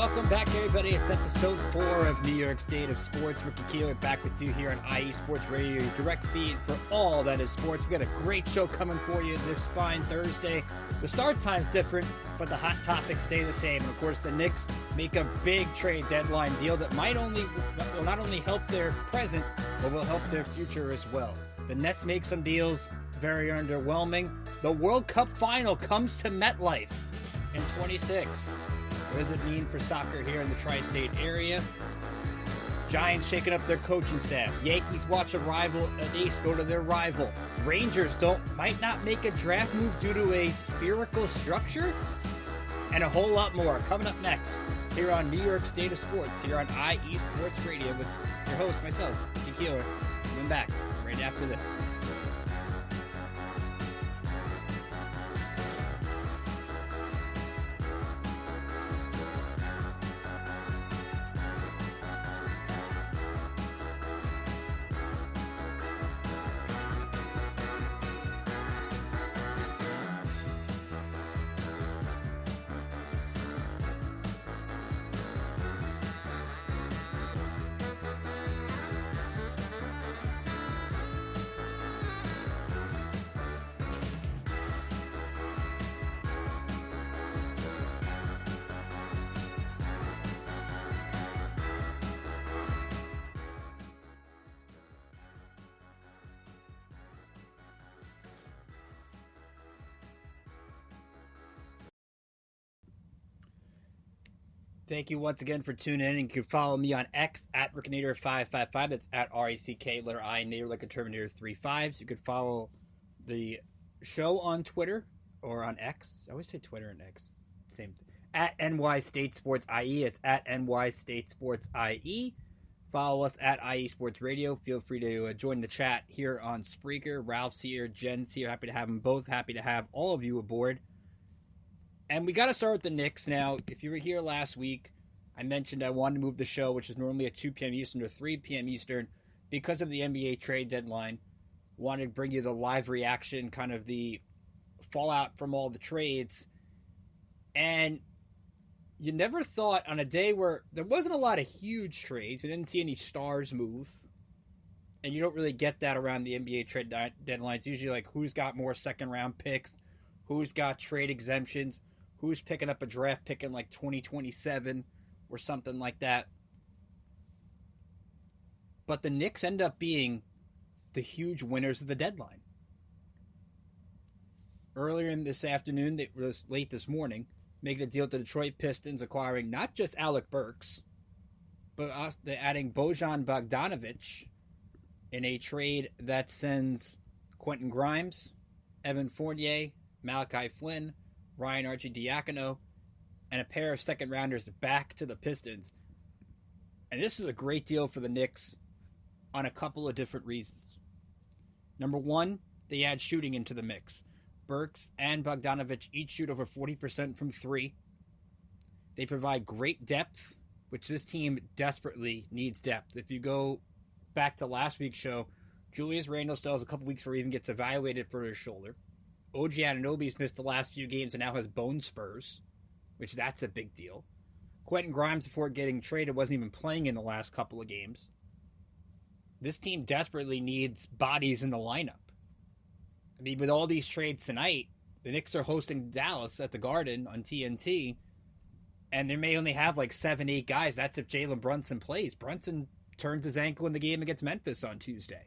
Welcome back, everybody. It's episode 4 of New York State of Sports. Ricky Keeler back with you here on IE Sports Radio, your direct feed for all that is sports. We've got a great show coming for you this fine Thursday. The start time's different, but the hot topics stay the same. And of course, the Knicks make a big trade deadline deal that will not only help their present, but will help their future as well. The Nets make some deals, very underwhelming. The World Cup final comes to MetLife in 26. What does it mean for soccer here in the tri-state area? Giants shaking up their coaching staff. Yankees watch a rival, an ace, go to their rival. Rangers might not make a draft move due to a spherical structure. And a whole lot more coming up next here on New York State of Sports, here on IE Sports Radio with your host, myself, Ricky Keeler. Coming back right after this. Thank you once again for tuning in. And you can follow me on X at Rickinator555. That's at R-E-C-K, letter I, Nader like a Terminator 35. So you can follow the show on Twitter or on X. I always say Twitter and X. Same thing. At NY State Sports IE. It's at NY State Sports IE. Follow us at IE Sports Radio. Feel free to join the chat here on Spreaker. Ralph's here. Jen's here. Happy to have them both. Happy to have all of you aboard. And we got to start with the Knicks now. If you were here last week, I mentioned I wanted to move the show, which is normally at 2 p.m. Eastern to 3 p.m. Eastern, because of the NBA trade deadline. Wanted to bring you the live reaction, kind of the fallout from all the trades. And you never thought on a day where there wasn't a lot of huge trades, we didn't see any stars move, and you don't really get that around the NBA trade deadline. It's usually like who's got more second-round picks, who's got trade exemptions, who's picking up a draft pick in like 2027 or something like that. But the Knicks end up being the huge winners of the deadline. Earlier in this afternoon, late this morning, making a deal with the Detroit Pistons, acquiring not just Alec Burks, but they're adding Bojan Bogdanovic in a trade that sends Quentin Grimes, Evan Fournier, Malachi Flynn, Ryan Arcidiacono, and a pair of second-rounders back to the Pistons. And this is a great deal for the Knicks on a couple of different reasons. Number one, they add shooting into the mix. Burks and Bogdanovic each shoot over 40% from three. They provide great depth, which this team desperately needs depth. If you go back to last week's show, Julius Randle still has a couple weeks before he even gets evaluated for his shoulder. OG Anunoby's missed the last few games and now has bone spurs, which that's a big deal. Quentin Grimes, before getting traded, wasn't even playing in the last couple of games. This team desperately needs bodies in the lineup. I mean, with all these trades tonight, the Knicks are hosting Dallas at the Garden on TNT, and they may only have like 7-8 guys. That's if Jalen Brunson plays. Brunson turns his ankle in the game against Memphis on Tuesday.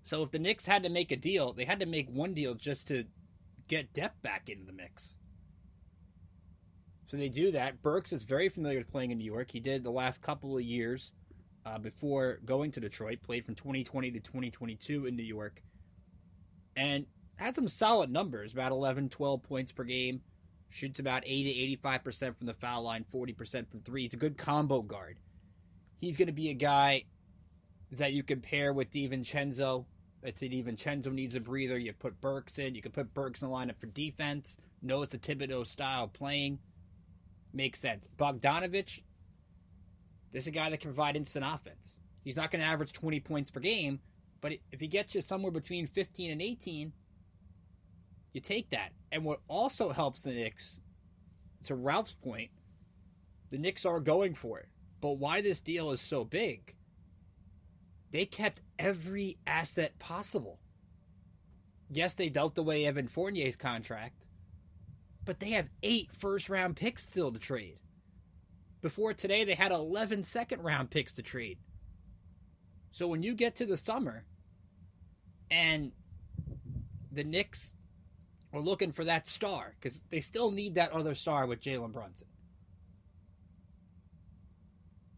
So if the Knicks had to make a deal, they had to make one deal just to get depth back into the mix. So they do that. Burks is very familiar with playing in New York. He did the last couple of years before going to Detroit, played from 2020 to 2022 in New York, and had some solid numbers, about 11, 12 points per game, shoots about 80 to 85% from the foul line, 40% from three. He's a good combo guard. He's going to be a guy that you can pair with DiVincenzo. Let's say DiVincenzo needs a breather. You put Burks in. You can put Burks in the lineup for defense. Knows the Thibodeau style playing. Makes sense. Bogdanovic, this is a guy that can provide instant offense. He's not going to average 20 points per game, but if he gets you somewhere between 15 and 18, you take that. And what also helps the Knicks, to Ralph's point, The Knicks are going for it. But why this deal is so big, they kept every asset possible. Yes, they dealt away Evan Fournier's contract, but they have 8 first-round picks still to trade. Before today, they had 11 second-round picks to trade. So when you get to the summer and the Knicks are looking for that star, because they still need that other star with Jalen Brunson,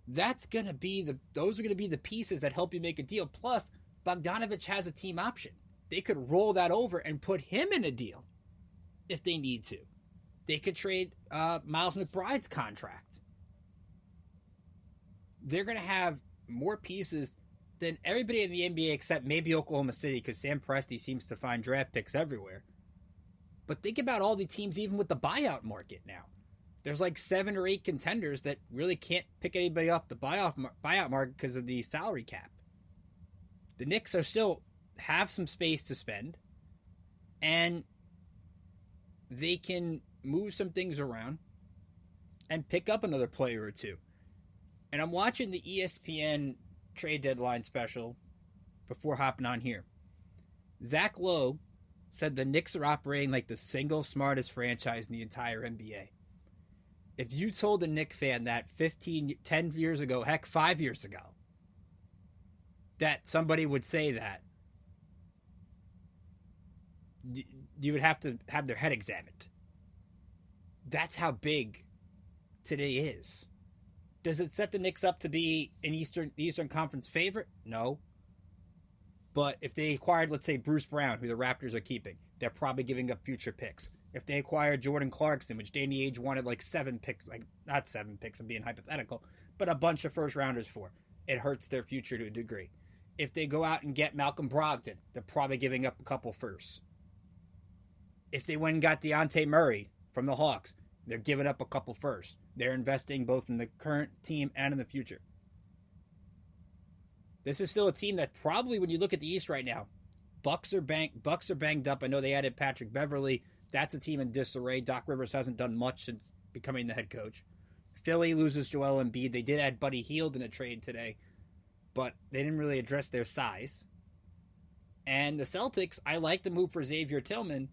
those are going to be the pieces that help you make a deal. Plus, Bogdanovich has a team option. They could roll that over and put him in a deal if they need to. They could trade Miles McBride's contract. They're going to have more pieces than everybody in the NBA except maybe Oklahoma City, because Sam Presti seems to find draft picks everywhere. But think about all the teams even with the buyout market now. There's like 7 or 8 contenders that really can't pick anybody up the buyout market because of the salary cap. The Knicks are still have some space to spend, and they can move some things around and pick up another player or two. And I'm watching the ESPN trade deadline special before hopping on here. Zach Lowe said the Knicks are operating like the single smartest franchise in the entire NBA. If you told a Knicks fan that 10 years ago, heck, 5 years ago, that somebody would say that, you would have to have their head examined. That's how big today is. Does it set the Knicks up to be an Eastern Conference favorite? No. But if they acquired, let's say, Bruce Brown, who the Raptors are keeping, they're probably giving up future picks. If they acquired Jordan Clarkson, which Danny Ainge wanted like 7 picks, like not 7 picks, I'm being hypothetical, but a bunch of first rounders for, it hurts their future to a degree. If they go out and get Malcolm Brogdon, they're probably giving up a couple firsts. If they went and got Dejounte Murray from the Hawks, they're giving up a couple firsts. They're investing both in the current team and in the future. This is still a team that probably, when you look at the East right now, Bucks are banged up. I know they added Patrick Beverley. That's a team in disarray. Doc Rivers hasn't done much since becoming the head coach. Philly loses Joel Embiid. They did add Buddy Hield in a trade today, but they didn't really address their size. And the Celtics, I like the move for Xavier Tillman,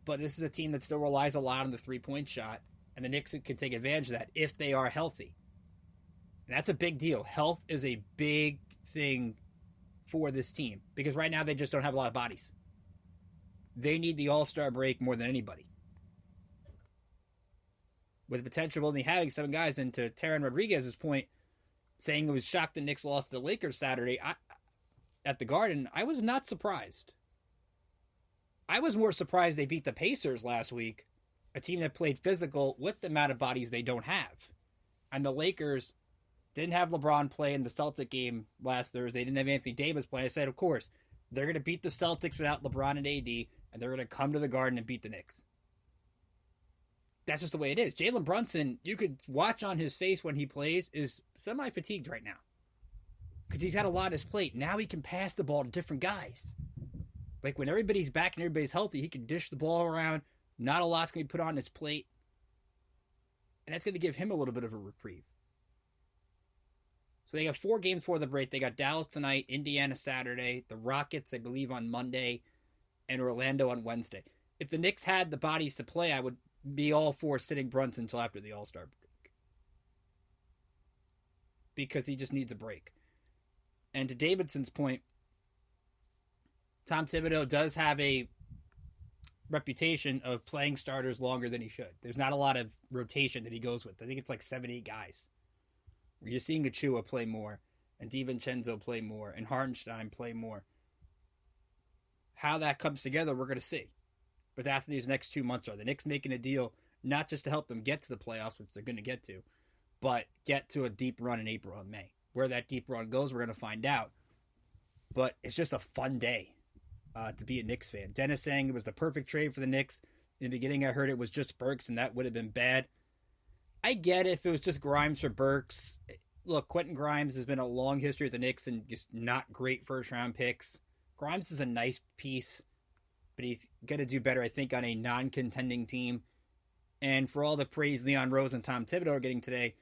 but this is a team that still relies a lot on the three-point shot, and the Knicks can take advantage of that if they are healthy. And that's a big deal. Health is a big thing for this team, because right now they just don't have a lot of bodies. They need the All-Star break more than anybody. With the potential of only having 7 guys, and to Taron Rodriguez's point, saying it was shocked the Knicks lost to the Lakers Saturday at the Garden, I was not surprised. I was more surprised they beat the Pacers last week, a team that played physical with the amount of bodies they don't have. And the Lakers didn't have LeBron play in the Celtic game last Thursday. They didn't have Anthony Davis play. I said, of course, they're going to beat the Celtics without LeBron and AD, and they're going to come to the Garden and beat the Knicks. That's just the way it is. Jalen Brunson, you could watch on his face when he plays, is semi-fatigued right now. Because he's had a lot on his plate. Now he can pass the ball to different guys. Like when everybody's back and everybody's healthy, he can dish the ball around. Not a lot's going to be put on his plate. And that's going to give him a little bit of a reprieve. So they have 4 games for the break. They got Dallas tonight, Indiana Saturday, the Rockets, I believe, on Monday, and Orlando on Wednesday. If the Knicks had the bodies to play, I would be all for sitting Brunson until after the All-Star break. Because he just needs a break. And to Davidson's point, Tom Thibodeau does have a reputation of playing starters longer than he should. There's not a lot of rotation that he goes with. I think it's like 7-8 guys. You're seeing Achua play more, and DiVincenzo play more, and Hartenstein play more. How that comes together, we're going to see. But that's what these next 2 months are. The Knicks making a deal, not just to help them get to the playoffs, which they're going to get to, but get to a deep run in April and May. Where that deep run goes, we're going to find out. But it's just a fun day to be a Knicks fan. Dennis saying it was the perfect trade for the Knicks. In the beginning, I heard it was just Burks, and that would have been bad. I get it if it was just Grimes for Burks. Look, Quentin Grimes has been a long history with the Knicks and just not great first-round picks. Grimes is a nice piece, but he's going to do better, I think, on a non-contending team. And for all the praise Leon Rose and Tom Thibodeau are getting today,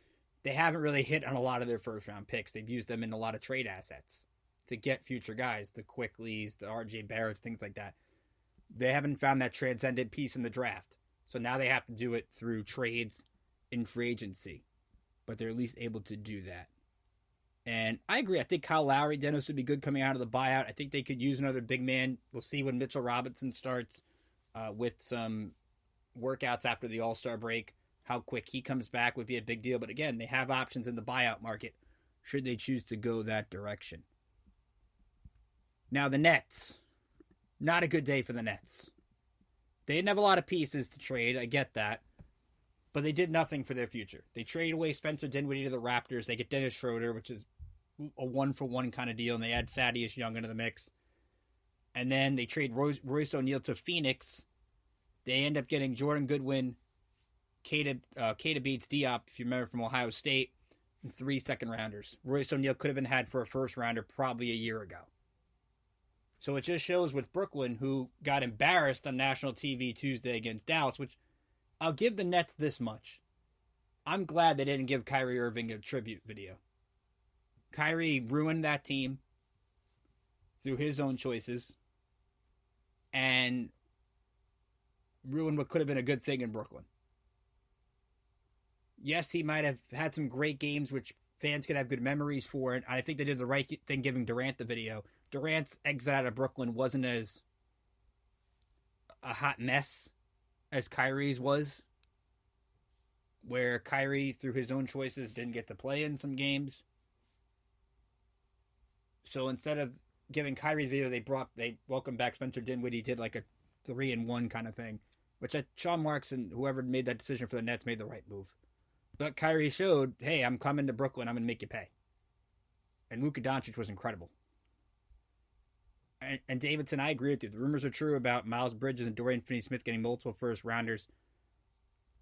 they haven't really hit on a lot of their first-round picks. They've used them in a lot of trade assets to get future guys, the Quickleys, the R.J. Barretts, things like that. They haven't found that transcendent piece in the draft. So now they have to do it through trades in free agency. But they're at least able to do that. And I agree. I think Kyle Lowry, Dennis, would be good coming out of the buyout. I think they could use another big man. We'll see when Mitchell Robinson starts with some workouts after the All-Star break. How quick he comes back would be a big deal. But again, they have options in the buyout market should they choose to go that direction. Now the Nets. Not a good day for the Nets. They didn't have a lot of pieces to trade. I get that. But they did nothing for their future. They traded away Spencer Dinwiddie to the Raptors. They get Dennis Schroeder, which is a one-for-one kind of deal. And they add Thaddeus Young into the mix. And then they trade Royce O'Neal to Phoenix. They end up getting Jordan Goodwin, Keita Bates Diop, if you remember, from Ohio State, and 3 second-rounders. Royce O'Neal could have been had for a first-rounder probably a year ago. So it just shows with Brooklyn, who got embarrassed on national TV Tuesday against Dallas, which I'll give the Nets this much. I'm glad they didn't give Kyrie Irving a tribute video. Kyrie ruined that team through his own choices and ruined what could have been a good thing in Brooklyn. Yes, he might have had some great games, which fans could have good memories for, and I think they did the right thing giving Durant the video. Durant's exit out of Brooklyn wasn't as a hot mess as Kyrie's was, where Kyrie, through his own choices, didn't get to play in some games. So instead of giving Kyrie the video, they welcomed back Spencer Dinwiddie, did like a 3-1 kind of thing, which Sean Marks and whoever made that decision for the Nets made the right move. But Kyrie showed, hey, I'm coming to Brooklyn, I'm going to make you pay. And Luka Doncic was incredible. And Davidson, I agree with you. The rumors are true about Miles Bridges and Dorian Finney-Smith getting multiple first-rounders.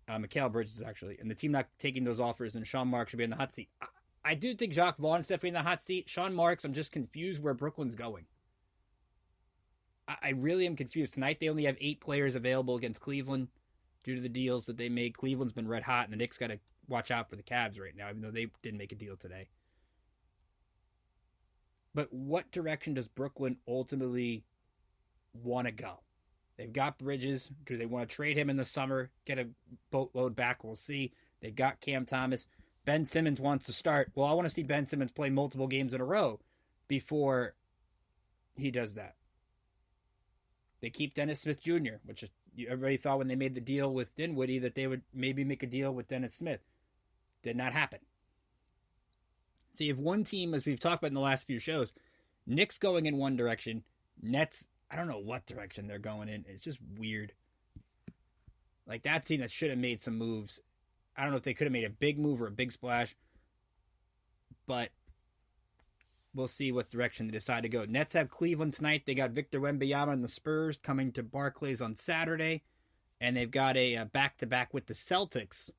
Mikal Bridges, actually. And the team not taking those offers, and Sean Marks should be in the hot seat. I do think Jacques Vaughn is definitely in the hot seat. Sean Marks, I'm just confused where Brooklyn's going. I really am confused. Tonight they only have 8 players available against Cleveland due to the deals that they made. Cleveland's been red hot, and the Knicks got to watch out for the Cavs right now, even though they didn't make a deal today. But what direction does Brooklyn ultimately want to go? They've got Bridges. Do they want to trade him in the summer, get a boatload back? We'll see. They've got Cam Thomas. Ben Simmons wants to start. Well, I want to see Ben Simmons play multiple games in a row before he does that. They keep Dennis Smith Jr., which is, everybody thought when they made the deal with Dinwiddie that they would maybe make a deal with Dennis Smith. Did not happen. So you have one team, as we've talked about in the last few shows, Knicks going in one direction, Nets, I don't know what direction they're going in. It's just weird. Like that team that should have made some moves. I don't know if they could have made a big move or a big splash, but we'll see what direction they decide to go. Nets have Cleveland tonight. They got Victor Wembanyama and the Spurs coming to Barclays on Saturday, and they've got a back-to-back with the Celtics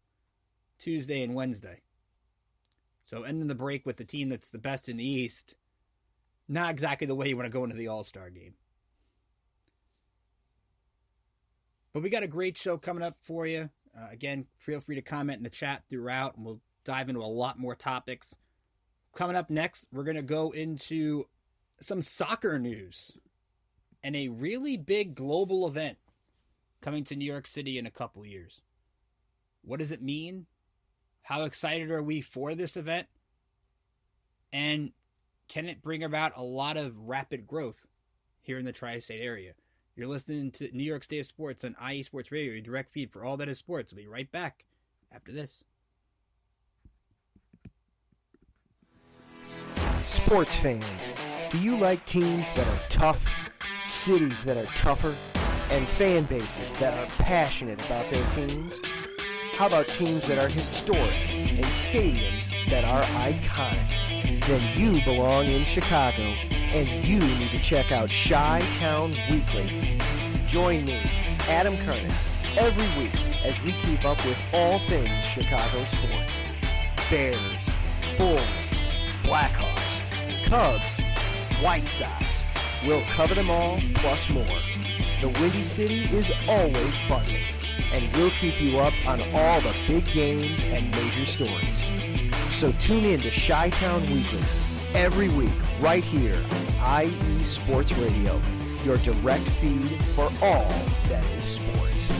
Tuesday and Wednesday. So ending the break with the team that's the best in the East, not exactly the way you want to go into the All-Star game. But we got a great show coming up for you. Again, feel free to comment in the chat throughout, and we'll dive into a lot more topics. Coming up next, we're going to go into some soccer news and a really big global event coming to New York City in a couple years. What does it mean? How excited are we for this event? And can it bring about a lot of rapid growth here in the tri-state area? You're listening to New York State of Sports on IE Sports Radio, your direct feed for all that is sports. We'll be right back after this. Sports fans, do you like teams that are tough, cities that are tougher, and fan bases that are passionate about their teams? How about teams that are historic and stadiums that are iconic? Then you belong in Chicago, and you need to check out Chi-Town Weekly. Join me, Adam Kernan, every week as we keep up with all things Chicago sports. Bears, Bulls, Blackhawks, Cubs, White Sox. We'll cover them all, plus more. The Windy City is always buzzing. and we'll keep you up on all the big games and major stories. So tune in to Chi-Town Weekly every week right here on IE Sports Radio, your direct feed for all that is sports.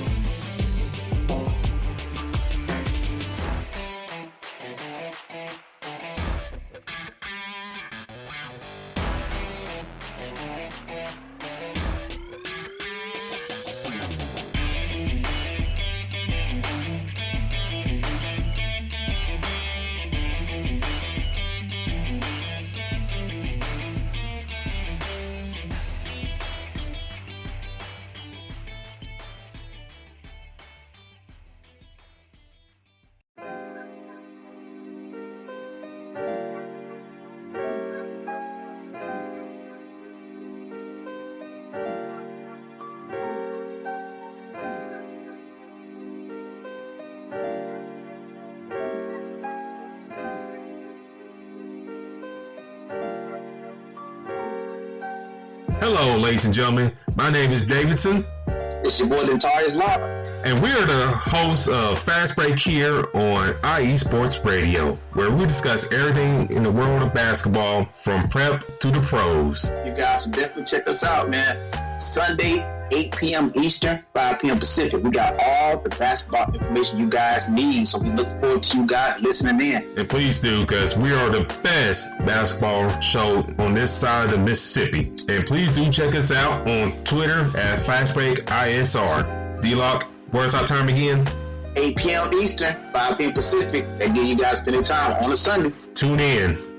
Hello, ladies and gentlemen. My name is Davidson. It's your boy, Dentarius Lava. And we are the hosts of Fast Break here on IE Sports Radio, where we discuss everything in the world of basketball from prep to the pros. You guys should definitely check us out, man. Sunday, 8 p.m. Eastern, 5 p.m. Pacific. We got all the basketball information you guys need, so we look forward to you guys listening in. And please do, because we are the best basketball show on this side of the Mississippi. And please do check us out on Twitter at FastBreakISR. D-Lock, where's our time again? 8 p.m. Eastern, 5 p.m. Pacific. That gives you guys plenty of time on a Sunday. Tune in.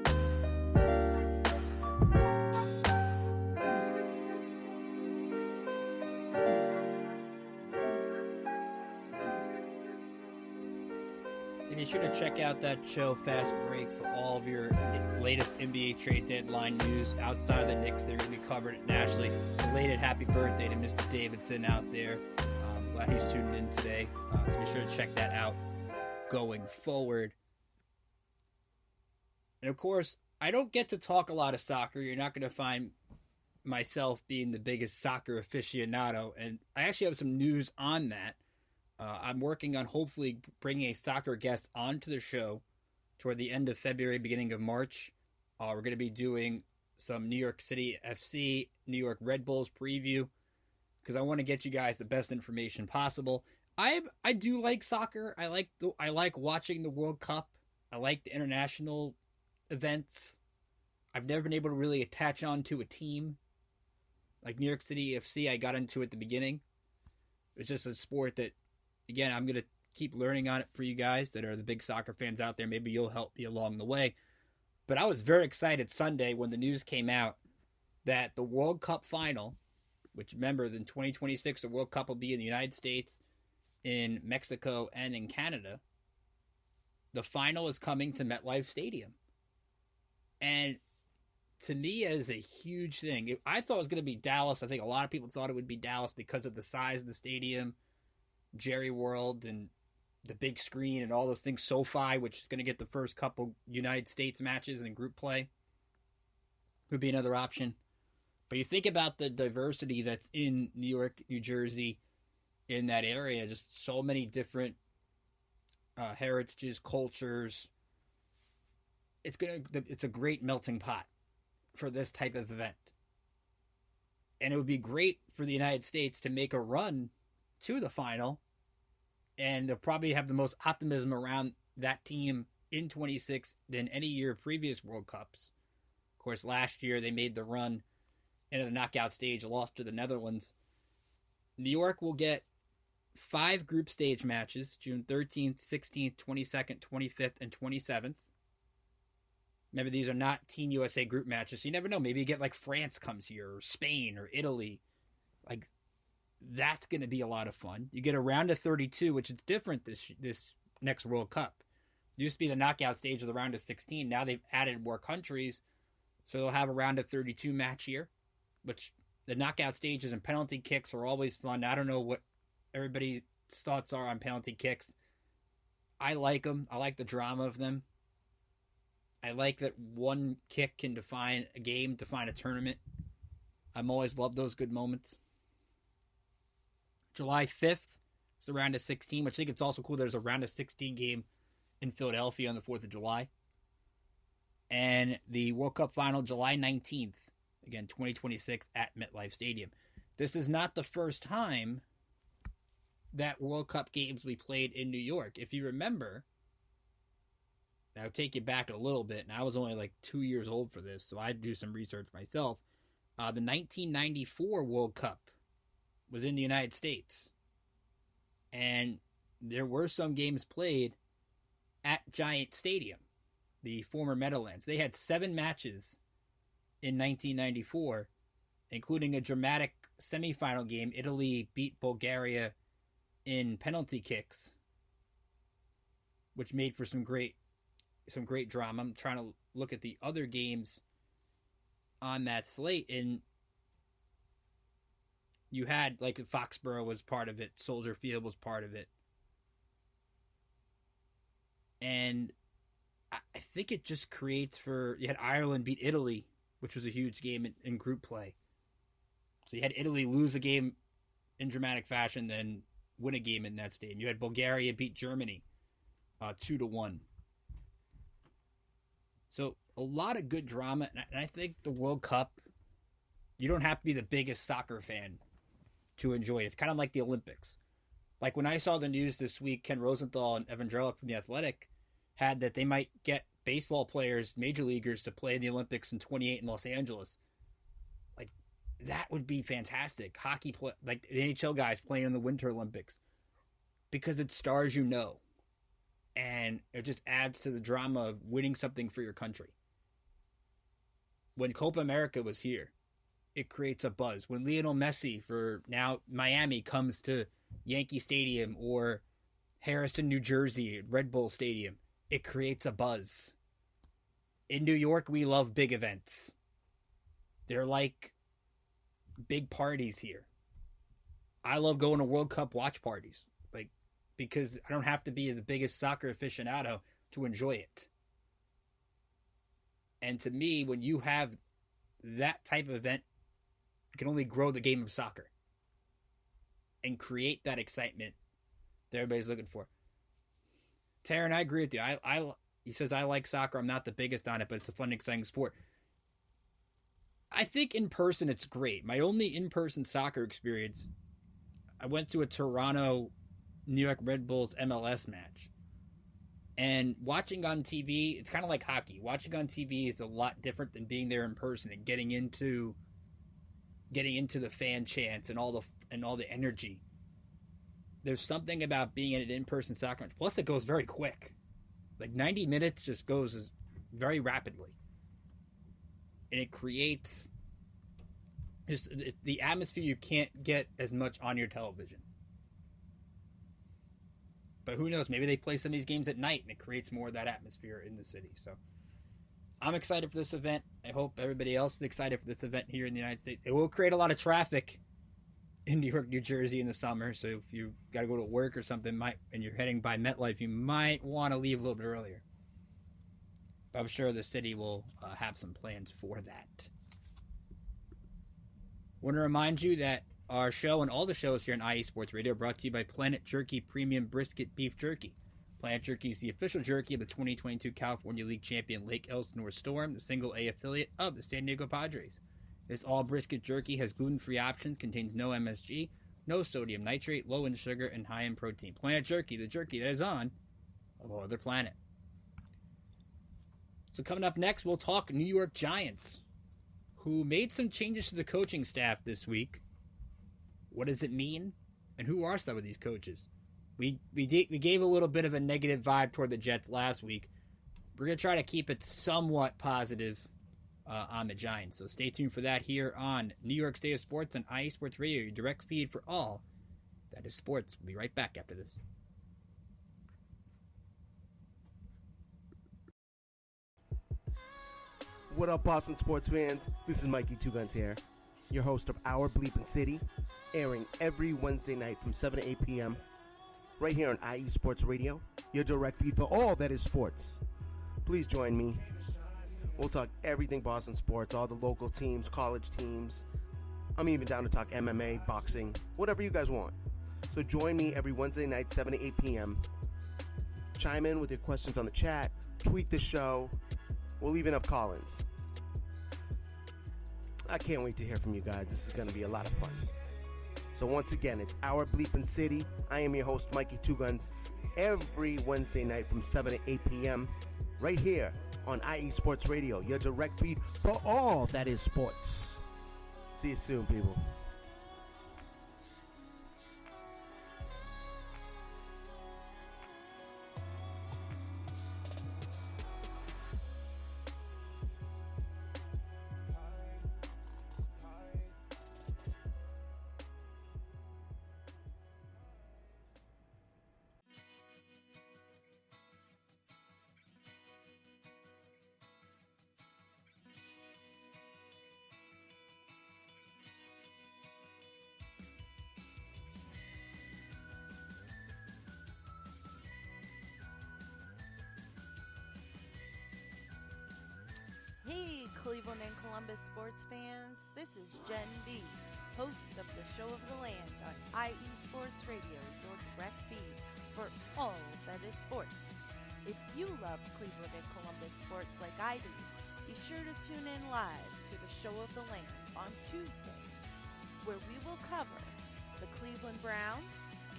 Be sure to check out that show, Fast Break, for all of your latest NBA trade deadline news outside of the Knicks. They're going to be covered nationally. Belated happy birthday to Mr. Davidson out there. Glad he's tuning in today. So be sure to check that out going forward. And of course, I don't get to talk a lot of soccer. You're not going to find myself being the biggest soccer aficionado. And I actually have some news on that. I'm working on hopefully bringing a soccer guest onto the show toward the end of February, beginning of March. We're going to be doing some New York City FC, New York Red Bulls preview, because I want to get you guys the best information possible. I do like soccer. I like watching the World Cup. I like the international events. I've never been able to really attach on to a team. Like New York City FC, I got into at the beginning. It's just a sport that, again, I'm going to keep learning on it for you guys that are the big soccer fans out there. Maybe you'll help me along the way. But I was very excited Sunday when the news came out that the World Cup final, which, remember, in 2026, the World Cup will be in the United States, in Mexico, and in Canada. The final is coming to MetLife Stadium. And to me, it is a huge thing. I thought it was going to be Dallas. I think a lot of people thought it would be Dallas because of the size of the stadium, Jerry World, and the big screen and all those things. SoFi, which is going to get the first couple United States matches in group play, would be another option. But you think about the diversity that's in New York, New Jersey, in that area. Just so many different heritages, cultures. It's a great melting pot for this type of event. And it would be great for the United States to make a run to the final, and they'll probably have the most optimism around that team in 26 than any year previous World Cups. Of course, last year they made the run into the knockout stage, lost to the Netherlands. New York will get 5 group stage matches, June 13th, 16th, 22nd, 25th, and 27th. Remember, these are not Team USA group matches, so you never know. Maybe you get like France comes here, or Spain, or Italy. Like, that's going to be a lot of fun. You get a round of 32, which is different this next World Cup. It used to be the knockout stage of the round of 16. Now they've added more countries, so they'll have a round of 32 match here, which the knockout stages and penalty kicks are always fun. I don't know what everybody's thoughts are on penalty kicks. I like them. I like the drama of them. I like that one kick can define a game, define a tournament. I'm always loved those good moments. July 5th, It's the round of 16, which I think it's also cool. There's a round of 16 game in Philadelphia on the 4th of July. And the World Cup final, July 19th, again, 2026 at MetLife Stadium. This is not the first time that World Cup games we played in New York. If you remember, I'll take you back a little bit, and I was only like 2 years old for this, so I'd do some research myself. The 1994 World Cup was in the United States, and there were some games played at Giant Stadium, the former Meadowlands. They had 7 matches in 1994, including a dramatic semifinal game. Italy beat Bulgaria in penalty kicks, which made for some great drama. I'm trying to look at the other games on that slate, and you had, like, Foxborough was part of it, Soldier Field was part of it, and I think it just creates for, you had Ireland beat Italy, which was a huge game in group play. So you had Italy lose a game in dramatic fashion, then win a game in that stadium. You had Bulgaria beat Germany 2-1. So a lot of good drama, and I think the World Cup, you don't have to be the biggest soccer fan to enjoy it. It's kind of like the Olympics. Like when I saw the news this week, Ken Rosenthal and Evan Drellick from The Athletic had that they might get baseball players, major leaguers, to play in the Olympics in 28 in Los Angeles. Like, that would be fantastic. Hockey, like the NHL guys playing in the Winter Olympics, because it's stars you know. And it just adds to the drama of winning something for your country. When Copa America was here, it creates a buzz. When Lionel Messi for now Miami comes to Yankee Stadium or Harrison, New Jersey, Red Bull Stadium, it creates a buzz. In New York, we love big events. They're like big parties here. I love going to World Cup watch parties, like, because I don't have to be the biggest soccer aficionado to enjoy it. And to me, when you have that type of event, it can only grow the game of soccer and create that excitement that everybody's looking for. Taryn, I agree with you. He says, I like soccer. I'm not the biggest on it, but it's a fun, exciting sport. I think in person it's great. My only in-person soccer experience, I went to a Toronto New York Red Bulls MLS match. And watching on TV, it's kind of like hockey. Watching on TV is a lot different than being there in person and getting into the fan chants and all the energy. There's something about being in an in-person soccer match. Plus, it goes very quick. Like 90 minutes just goes very rapidly. And it creates just the atmosphere you can't get as much on your television. But who knows? Maybe they play some of these games at night and it creates more of that atmosphere in the city. So I'm excited for this event. I hope everybody else is excited for this event here in the United States. It will create a lot of traffic in New York, New Jersey in the summer. So if you got to go to work or something, and you're heading by MetLife, you might want to leave a little bit earlier. But I'm sure the city will have some plans for that. Want to remind you that our show and all the shows here on IE Sports Radio are brought to you by Planet Jerky Premium Brisket Beef Jerky. Planet Jerky is the official jerky of the 2022 California League champion Lake Elsinore Storm, the single A affiliate of the San Diego Padres. This all brisket jerky has gluten-free options, contains no MSG, no sodium nitrate, low in sugar, and high in protein. Planet Jerky, the jerky that is on a whole other planet. So coming up next, we'll talk New York Giants, who made some changes to the coaching staff this week. What does it mean? And who are some of these coaches? We gave a little bit of a negative vibe toward the Jets last week. We're going to try to keep it somewhat positive on the Giants. So stay tuned for that here on New York State of Sports on IE Sports Radio, your direct feed for all that is sports. We'll be right back after this. What up, Boston sports fans? This is Mikey Two Guns here, your host of Our Bleepin' City, airing every Wednesday night from 7 to 8 p.m. right here on IE Sports Radio, your direct feed for all that is sports. Please join me. We'll talk everything Boston sports, all the local teams, college teams. I'm even down to talk MMA, boxing, whatever you guys want. So join me every Wednesday night, 7 to 8 p.m. Chime in with your questions on the chat, tweet the show. We'll even have call-ins. I can't wait to hear from you guys. This is going to be a lot of fun. So once again, it's Our Bleepin' City. I am your host, Mikey Two Guns, every Wednesday night from 7 to 8 p.m. right here on IE Sports Radio, your direct feed for all that is sports. See you soon, people. Hey, Cleveland and Columbus sports fans. This is Jen B, host of the Show of the Land on IE Sports Radio, your direct feed for all that is sports. If you love Cleveland and Columbus sports like I do, be sure to tune in live to the Show of the Land on Tuesdays, where we will cover the Cleveland Browns,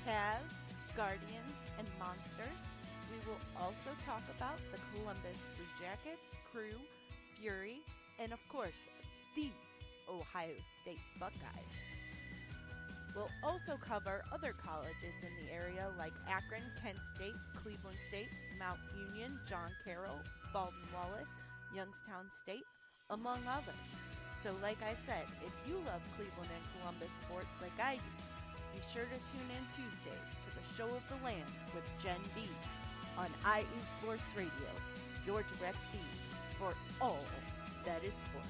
Cavs, Guardians, and Monsters. We will also talk about the Columbus Blue Jackets, Crew, Fury, and of course, the Ohio State Buckeyes. We'll also cover other colleges in the area like Akron, Kent State, Cleveland State, Mount Union, John Carroll, Baldwin Wallace, Youngstown State, among others. So like I said, if you love Cleveland and Columbus sports like I do, be sure to tune in Tuesdays to the Show of the Land with Jen B on IE Sports Radio, your direct feed for all that is sports.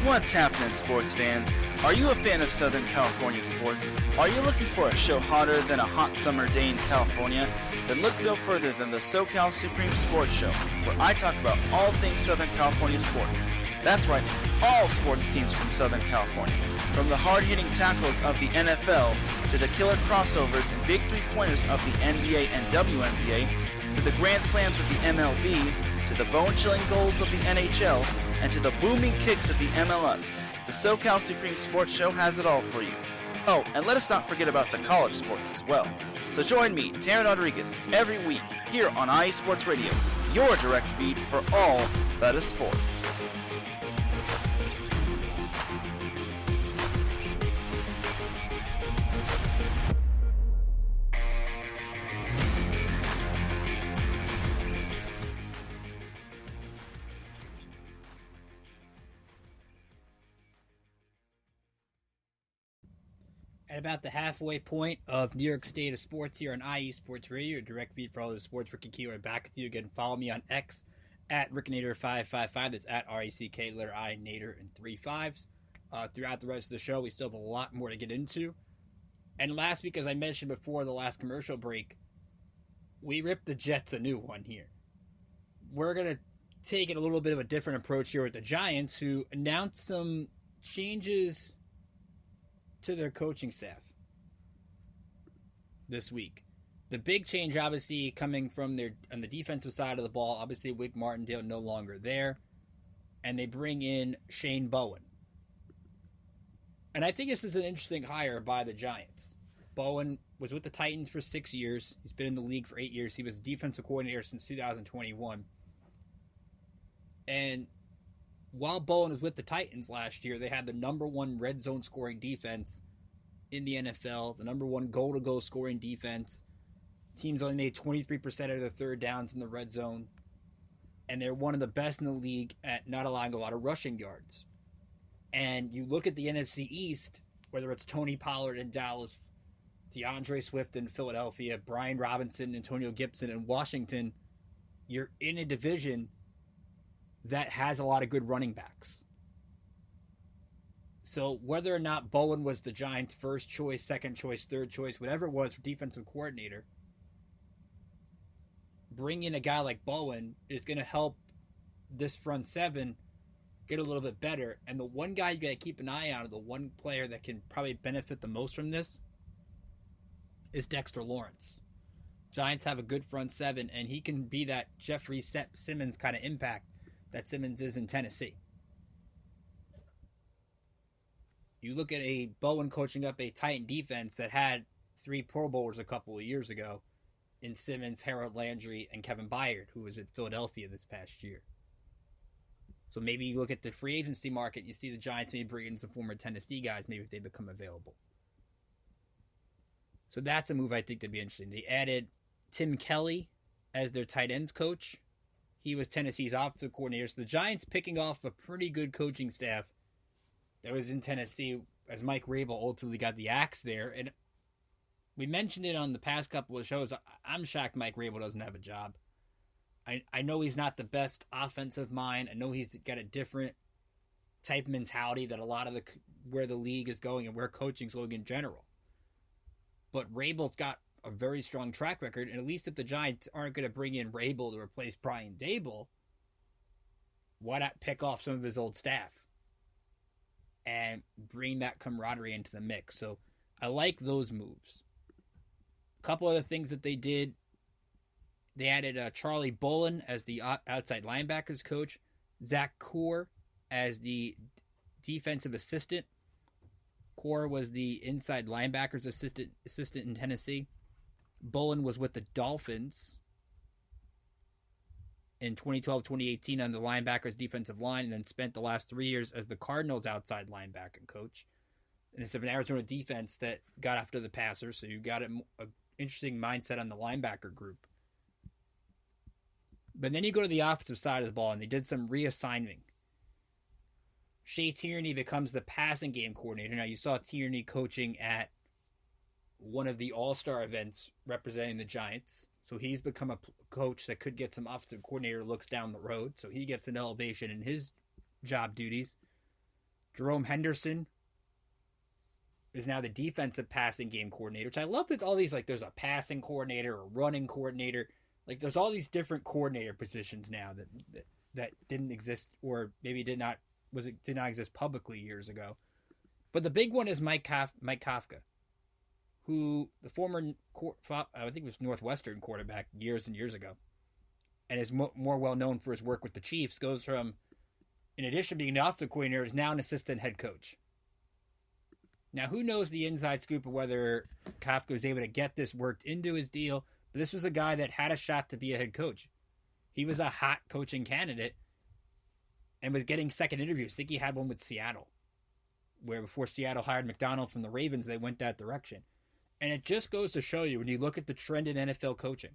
What's happening, sports fans? Are you a fan of Southern California sports? Are you looking for a show hotter than a hot summer day in California? Then look no further than the SoCal Supreme Sports Show, where I talk about all things Southern California sports. That's right, all sports teams from Southern California. From the hard-hitting tackles of the NFL, to the killer crossovers and big three-pointers of the NBA and WNBA, to the grand slams of the MLB, to the bone-chilling goals of the NHL, and to the booming kicks of the MLS, the SoCal Supreme Sports Show has it all for you. Oh, and let us not forget about the college sports as well. So join me, Taryn Rodriguez, every week here on IE Sports Radio, your direct feed for all that is sports. At about the halfway point of New York State of sports here on IE Sports Radio, your direct feed for all the sports. Ricky Keeler back with you again. Follow me on X at RickNader555. That's at RECK, letter I, Nader, and 3 5s. Throughout the rest of the show, we still have a lot more to get into. And last week, as I mentioned before the last commercial break, we ripped the Jets a new one here. We're going to take it a little bit of a different approach here with the Giants, who announced some changes to their coaching staff this week. The big change, obviously, coming from their on the defensive side of the ball. Obviously, Wink Martindale no longer there, and they bring in Shane Bowen. And I think this is an interesting hire by the Giants. Bowen was with the Titans for 6 years. He's been in the league for 8 years. He was defensive coordinator since 2021. And while Bowen was with the Titans last year, they had the number one red zone scoring defense in the NFL, the number one goal-to-goal scoring defense. Teams only made 23% of their third downs in the red zone, and they're one of the best in the league at not allowing a lot of rushing yards. And you look at the NFC East, whether it's Tony Pollard in Dallas DeAndre Swift in Philadelphia, Brian Robinson, Antonio Gibson in Washington, you're in a division that has a lot of good running backs. So whether or not Bowen was the Giants' first choice, second choice, third choice, whatever it was for defensive coordinator, bringing in a guy like Bowen is going to help this front seven get a little bit better. And the one guy you got to keep an eye on, the one player that can probably benefit the most from this, is Dexter Lawrence. Giants have a good front seven, and he can be that Jeffrey Simmons kind of impact that Simmons is in Tennessee. You look at a Bowen coaching up a Titan defense that had 3 Pro Bowlers a couple of years ago in Simmons, Harold Landry, and Kevin Byard, who was at Philadelphia this past year. So maybe you look at the free agency market, you see the Giants maybe bring in some former Tennessee guys, maybe if they become available. So that's a move I think that'd be interesting. They added Tim Kelly as their tight ends coach. He was Tennessee's offensive coordinator. So the Giants picking off a pretty good coaching staff that was in Tennessee as Mike Rabel ultimately got the axe there. And we mentioned it on the past couple of shows. I'm shocked Mike Rabel doesn't have a job. I know he's not the best offensive mind. I know he's got a different type of mentality that a lot of where the league is going and where coaching's going in general. But Rabel's got a very strong track record, and at least if the Giants aren't going to bring in Rabel to replace Brian Dable, why not pick off some of his old staff and bring that camaraderie into the mix? So I like those moves. A couple other things that they did. They added Charlie Bolin as the outside linebackers coach, Zach Core as the defensive assistant. Core was the inside linebackers assistant in Tennessee. Bolin was with the Dolphins in 2012-2018 on the linebackers defensive line, and then spent the last 3 years as the Cardinals outside linebacker coach. And it's an Arizona defense that got after the passer, so you got an interesting mindset on the linebacker group. But then you go to the offensive side of the ball, and they did some reassigning. Shea Tierney becomes the passing game coordinator. Now, you saw Tierney coaching at one of the All-Star events representing the Giants. So he's become a coach that could get some offensive coordinator looks down the road. So he gets an elevation in his job duties. Jerome Henderson is now the defensive passing game coordinator, which I love that all these, like, there's a passing coordinator, a running coordinator. Like, there's all these different coordinator positions now that didn't exist, or maybe did not exist publicly years ago. But the big one is Mike Kafka, who the former, I think it was Northwestern quarterback years and years ago, and is more well known for his work with the Chiefs, goes from, in addition to being an offensive coordinator, is now an assistant head coach. Now, who knows the inside scoop of whether Kafka was able to get this worked into his deal, but this was a guy that had a shot to be a head coach. He was a hot coaching candidate and was getting second interviews. I think he had one with Seattle, where before Seattle hired McDonald from the Ravens, they went that direction. And it just goes to show you, when you look at the trend in NFL coaching,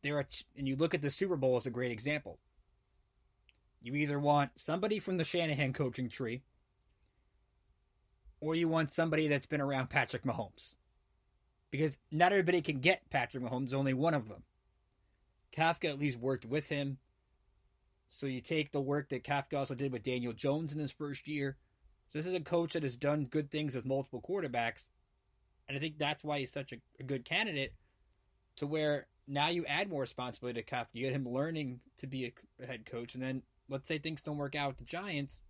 and you look at the Super Bowl as a great example. You either want somebody from the Shanahan coaching tree, or you want somebody that's been around Patrick Mahomes. Because not everybody can get Patrick Mahomes, only one of them. Kafka at least worked with him. So you take the work that Kafka also did with Daniel Jones in his first year. So this is a coach that has done good things with multiple quarterbacks. And I think that's why he's such a good candidate, to where now you add more responsibility to Kafka. You get him learning to be a head coach. And then let's say things don't work out with the Giants.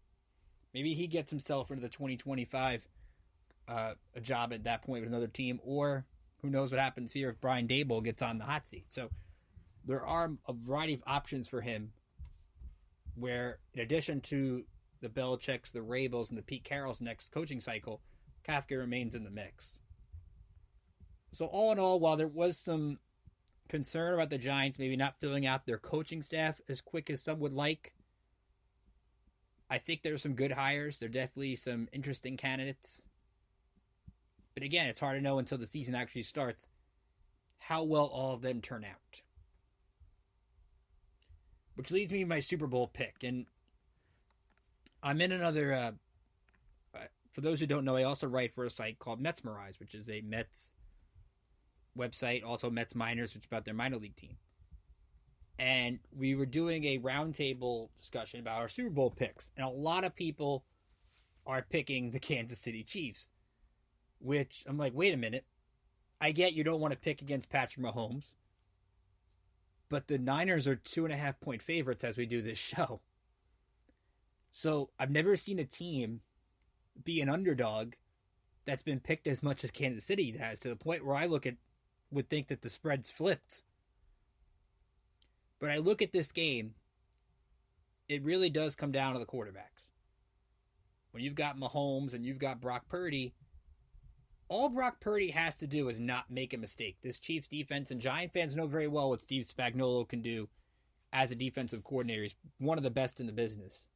Maybe he gets himself into the 2025 a job at that point with another team. Or who knows what happens here if Brian Dable gets on the hot seat. So there are a variety of options for him, where in addition to the Belichicks, the Rabels, and the Pete Carrolls next coaching cycle, Kafka remains in the mix. So all in all, while there was some concern about the Giants maybe not filling out their coaching staff as quick as some would like, I think there's some good hires. There are definitely some interesting candidates. But again, it's hard to know until the season actually starts how well all of them turn out. Which leads me to my Super Bowl pick. And I'm in another For those who don't know, I also write for a site called Metsmerize, which is a Mets website, also Mets Minors, which is about their minor league team. And we were doing a roundtable discussion about our Super Bowl picks. And a lot of people are picking the Kansas City Chiefs, which I'm like, wait a minute. I get you don't want to pick against Patrick Mahomes, but the Niners are 2.5-point favorites as we do this show. So I've never seen a team be an underdog that's been picked as much as Kansas City has, to the point where I would think that the spread's flipped. But I look at this game, it really does come down to the quarterbacks. When you've got Mahomes and you've got Brock Purdy, all Brock Purdy has to do is not make a mistake. This Chiefs defense, and Giant fans know very well what Steve Spagnuolo can do as a defensive coordinator. He's one of the best in the business.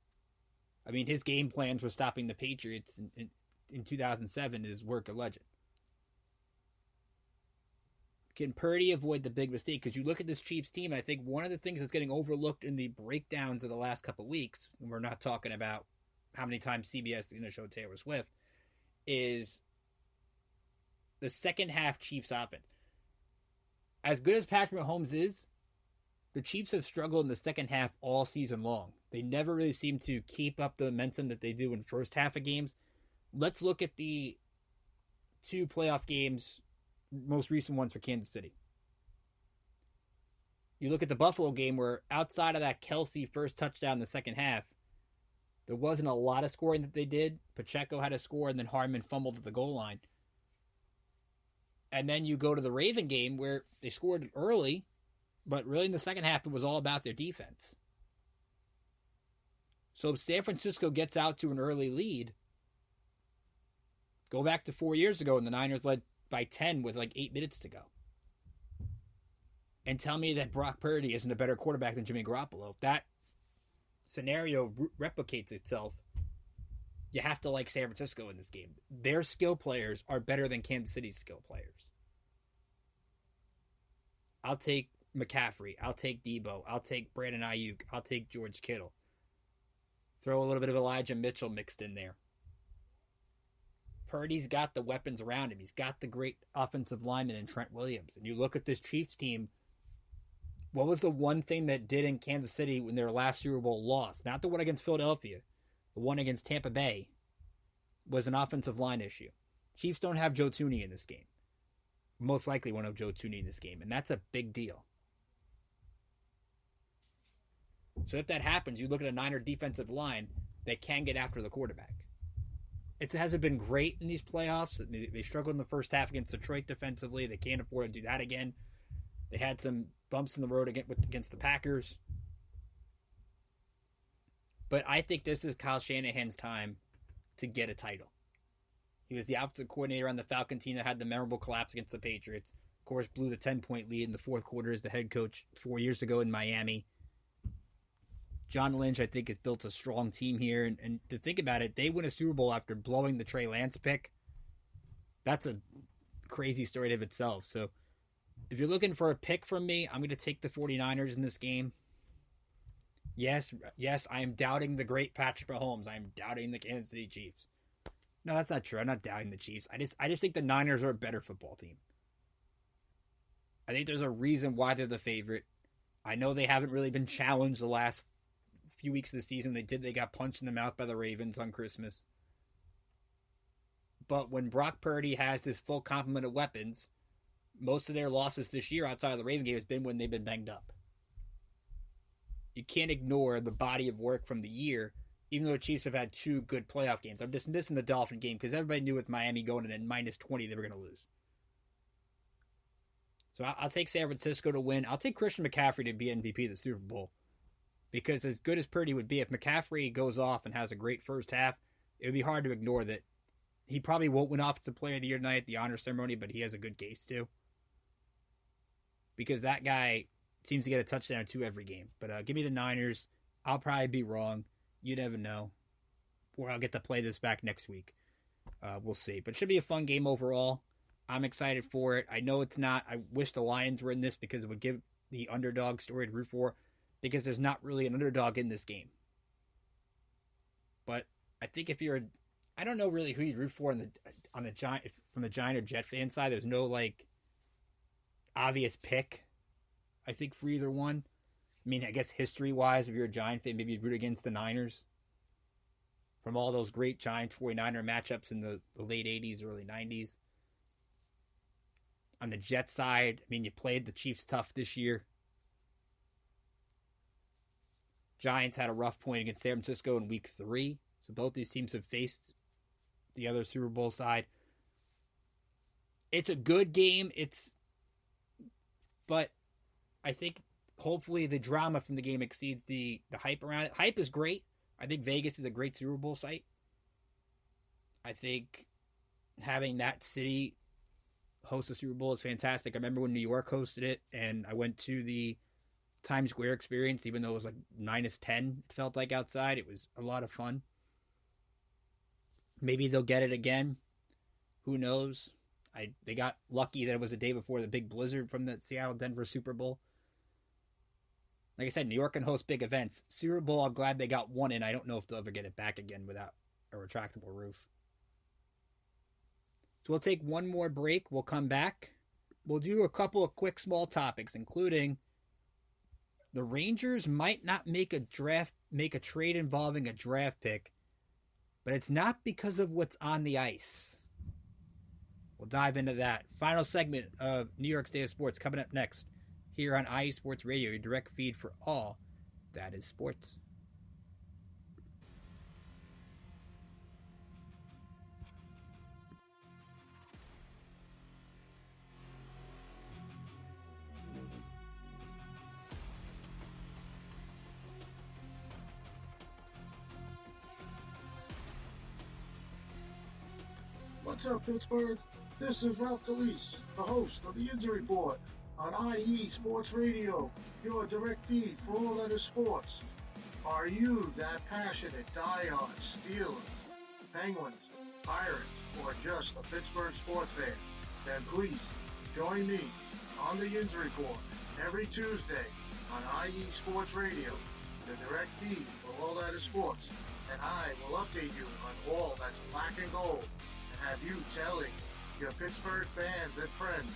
I mean, his game plans were stopping the Patriots in 2007 is work of legend. Can Purdy avoid the big mistake? Because you look at this Chiefs team, I think one of the things that's getting overlooked in the breakdowns of the last couple of weeks, and we're not talking about how many times CBS is going to show Taylor Swift, is the second half Chiefs offense. As good as Patrick Mahomes is, the Chiefs have struggled in the second half all season long. They never really seem to keep up the momentum that they do in first half of games. Let's look at the two playoff games, most recent ones for Kansas City. You look at the Buffalo game where outside of that Kelsey first touchdown in the second half, there wasn't a lot of scoring that they did. Pacheco had a score and then Hardman fumbled at the goal line. And then you go to the Raven game where they scored early, but really in the second half it was all about their defense. So if San Francisco gets out to an early lead, go back to 4 years ago and the Niners led by 10 with like 8 minutes to go. And tell me that Brock Purdy isn't a better quarterback than Jimmy Garoppolo. If that scenario replicates itself, you have to like San Francisco in this game. Their skill players are better than Kansas City's skill players. I'll take McCaffrey. I'll take Debo. I'll take Brandon Ayuk. I'll take George Kittle. Throw a little bit of Elijah Mitchell mixed in there. Purdy's got the weapons around him. He's got the great offensive lineman in Trent Williams. And you look at this Chiefs team, what was the one thing that did in Kansas City when their last Super Bowl loss? Not the one against Philadelphia. The one against Tampa Bay was an offensive line issue. Chiefs don't have Joe Thuney in this game. Most likely won't have Joe Thuney in this game. And that's a big deal. So if that happens, you look at a Niner defensive line that can get after the quarterback. It hasn't been great in these playoffs. They struggled in the first half against Detroit defensively. They can't afford to do that again. They had some bumps in the road against the Packers. But I think this is Kyle Shanahan's time to get a title. He was the offensive coordinator on the Falcon team that had the memorable collapse against the Patriots. Of course, blew the 10-point lead in the fourth quarter as the head coach 4 years ago in Miami. John Lynch, I think, has built a strong team here. And to think about it, they win a Super Bowl after blowing the Trey Lance pick. That's a crazy story of itself. So if you're looking for a pick from me, I'm going to take the 49ers in this game. Yes, I am doubting the great Patrick Mahomes. I am doubting the Kansas City Chiefs. No, that's not true. I'm not doubting the Chiefs. I just think the Niners are a better football team. I think there's a reason why they're the favorite. I know they haven't really been challenged the last few weeks of the season. They got punched in the mouth by the Ravens on Christmas. But when Brock Purdy has his full complement of weapons, most of their losses this year outside of the Raven game has been when they've been banged up. You can't ignore the body of work from the year, even though the Chiefs have had two good playoff games. I'm just missing the Dolphin game because everybody knew with Miami going in at minus 20 they were going to lose. So I'll take San Francisco to win. I'll take Christian McCaffrey to be MVP of the Super Bowl. Because as good as Purdy would be, if McCaffrey goes off and has a great first half, it would be hard to ignore that he probably won't win Offensive Player of the Year tonight at the honor ceremony, but he has a good case too. Because that guy seems to get a touchdown or two every game. But give me the Niners. I'll probably be wrong. You never know. Or I'll get to play this back next week. We'll see. But it should be a fun game overall. I'm excited for it. I know it's not. I wish the Lions were in this because it would give the underdog story to root for. Because there's not really an underdog in this game. But I think if you're I don't know really who you'd root for on the Giant from the Giant or Jet fan side. There's no like obvious pick, I think, for either one. I mean, I guess history-wise, if you're a Giant fan, maybe you'd root against the Niners from all those great Giants 49er matchups in the late 80s, early 90s. On the Jet side, I mean, you played the Chiefs tough this year. Giants had a rough point against San Francisco in week 3. So both these teams have faced the other Super Bowl side. It's a good game. But I think hopefully the drama from the game exceeds the hype around it. Hype is great. I think Vegas is a great Super Bowl site. I think having that city host a Super Bowl is fantastic. I remember when New York hosted it, and I went to the Times Square experience, even though it was like -10, it felt like outside. It was a lot of fun. Maybe they'll get it again. Who knows? They got lucky that it was the day before the big blizzard from the Seattle-Denver Super Bowl. Like I said, New York can host big events. Super Bowl, I'm glad they got one in. I don't know if they'll ever get it back again without a retractable roof. So we'll take one more break. We'll come back. We'll do a couple of quick small topics, including the Rangers might not make a trade involving a draft pick, but it's not because of what's on the ice. We'll dive into that. Final segment of New York State of Sports coming up next here on IE Sports Radio, your direct feed for all that is sports. What's up, Pittsburgh? This is Ralph Calise, the host of the Injury Report on IE Sports Radio, your direct feed for all that is sports. Are you that passionate diehard Steelers, Penguins, Pirates, or just a Pittsburgh sports fan? Then please join me on the Injury Report every Tuesday on IE Sports Radio, the direct feed for all that is sports, and I will update you on all that's black and gold. Have you telling your Pittsburgh fans and friends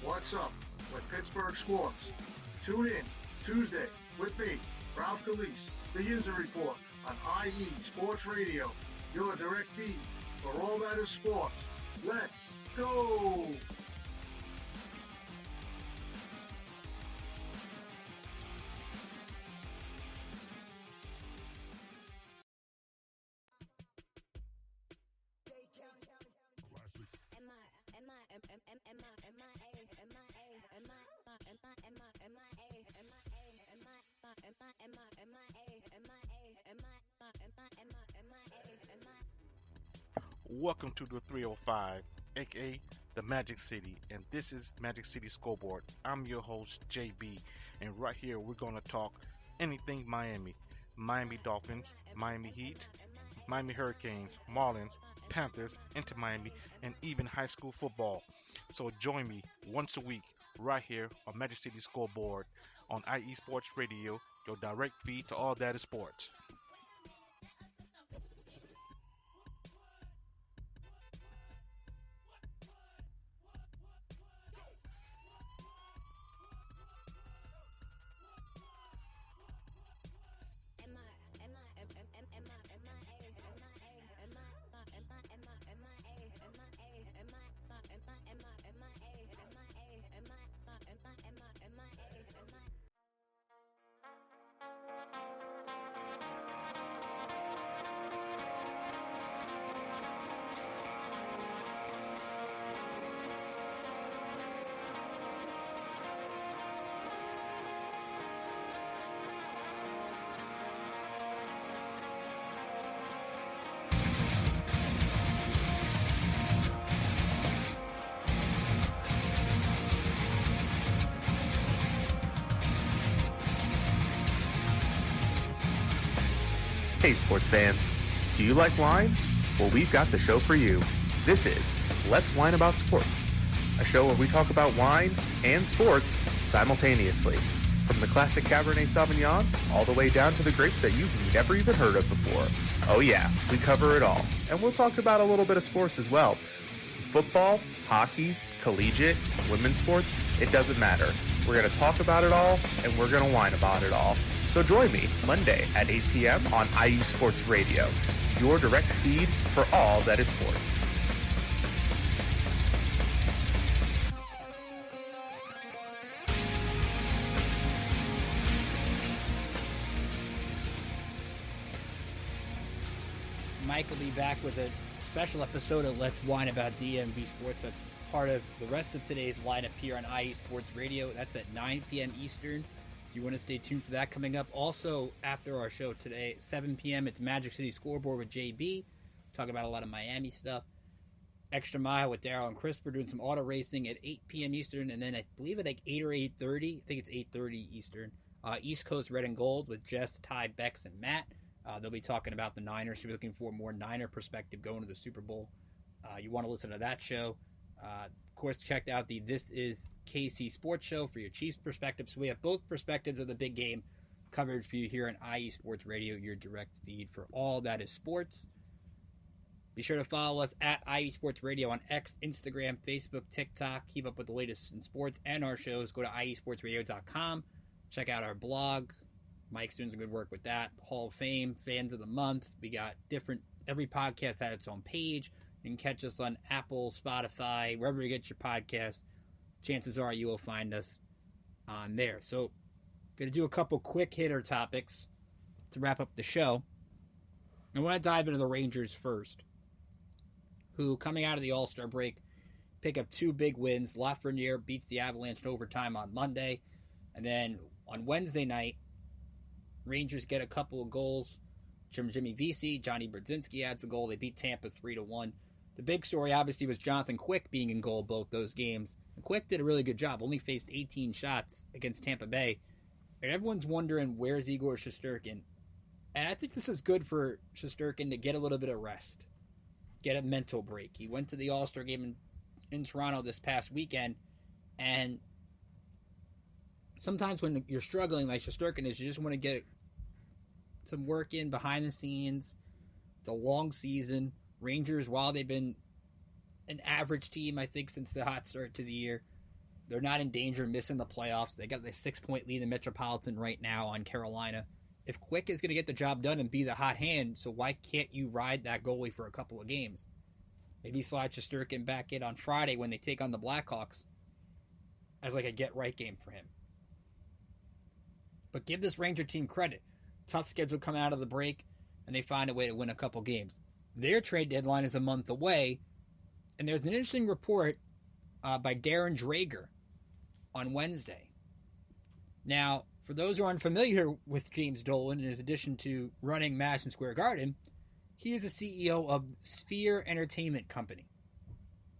what's up with Pittsburgh sports. Tune in Tuesday with me, Ralph Calise, the Injury Report on IE Sports Radio, your direct feed for all that is sports. Let's go! Welcome to the 305, aka the Magic City, and this is Magic City Scoreboard. I'm your host, JB, and right here we're going to talk anything Miami. Miami Dolphins, Miami Heat, Miami Hurricanes, Marlins, Panthers, Inter Miami, and even high school football. So join me once a week right here on Magic City Scoreboard on IE Sports Radio, your direct feed to all that is sports. Hey sports fans, do you like wine? Well, we've got the show for you. This is Let's Wine About Sports, a show where we talk about wine and sports simultaneously. From the classic Cabernet Sauvignon all the way down to the grapes that you've never even heard of before. Oh yeah, we cover it all. And we'll talk about a little bit of sports as well. Football, hockey, collegiate, women's sports, it doesn't matter. We're going to talk about it all, and we're going to whine about it all. So join me Monday at 8 p.m. on IU Sports Radio, your direct feed for all that is sports. Mike will be back with a special episode of Let's Whine About DMV Sports. That's part of the rest of today's lineup here on IE Sports Radio. That's at 9 p.m. Eastern. So you want to stay tuned for that coming up. Also, after our show today, 7 p.m., it's Magic City Scoreboard with JB. Talking about a lot of Miami stuff. Extra Mile with Daryl and Chris. We're doing some auto racing at 8 p.m. Eastern. And then I believe at like 8 or 8:30. I think it's 8:30 Eastern. East Coast Red and Gold with Jess, Ty, Bex, and Matt. They'll be talking about the Niners. If you're looking for more Niner perspective going to the Super Bowl, you want to listen to that show. Of course, check out the This Is KC Sports Show for your Chiefs perspective. So we have both perspectives of the big game covered for you here on IE Sports Radio, your direct feed for all that is sports. Be sure to follow us at IE Sports Radio on X, Instagram, Facebook, TikTok. Keep up with the latest in sports and our shows. Go to iesportsradio.com. Check out our blog. Mike's doing some good work with that. Hall of Fame, Fans of the Month. We got every podcast has its own page. You can catch us on Apple, Spotify, wherever you get your podcast. Chances are you will find us on there. So, going to do a couple quick hitter topics to wrap up the show. I want to dive into the Rangers first, who, coming out of the All-Star break, pick up 2 big wins. Lafreniere beats the Avalanche in overtime on Monday. And then on Wednesday night, Rangers get a couple of goals from Jimmy Vesey. Johnny Brodzinski adds a goal. They beat Tampa 3-1. The big story, obviously, was Jonathan Quick being in goal both those games. And Quick did a really good job. Only faced 18 shots against Tampa Bay. And everyone's wondering, where's Igor Shesterkin? And I think this is good for Shesterkin to get a little bit of rest. Get a mental break. He went to the All-Star game in Toronto this past weekend. And sometimes when you're struggling like Shesterkin is, you just want to get some work in behind the scenes. It's a long season. Rangers, while they've been an average team, I think, since the hot start to the year, they're not in danger of missing the playoffs. They got the 6-point lead in the Metropolitan right now on Carolina. If Quick is going to get the job done and be the hot hand, so why can't you ride that goalie for a couple of games? Maybe slide Shesterkin back in on Friday when they take on the Blackhawks as like a get-right game for him. But give this Ranger team credit. Tough schedule coming out of the break, and they find a way to win a couple games. Their trade deadline is a month away, and there's an interesting report by Darren Drager on Wednesday. Now, for those who are unfamiliar with James Dolan, in his addition to running Madison Square Garden, he is the CEO of Sphere Entertainment Company,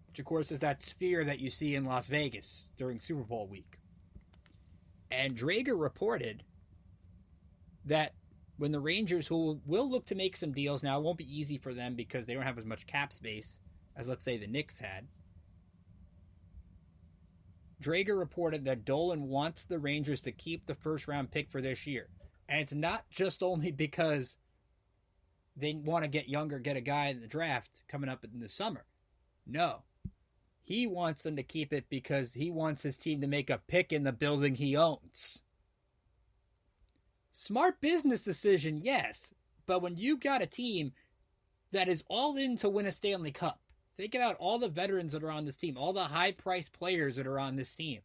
which of course is that Sphere that you see in Las Vegas during Super Bowl week. And Drager reported that when the Rangers, who will look to make some deals now, it won't be easy for them because they don't have as much cap space as, let's say, the Knicks had. Drager reported that Dolan wants the Rangers to keep the first-round pick for this year. And it's not just only because they want to get younger, get a guy in the draft coming up in the summer. No. He wants them to keep it because he wants his team to make a pick in the building he owns. Smart business decision, yes. But when you got a team that is all in to win a Stanley Cup, think about all the veterans that are on this team, all the high-priced players that are on this team.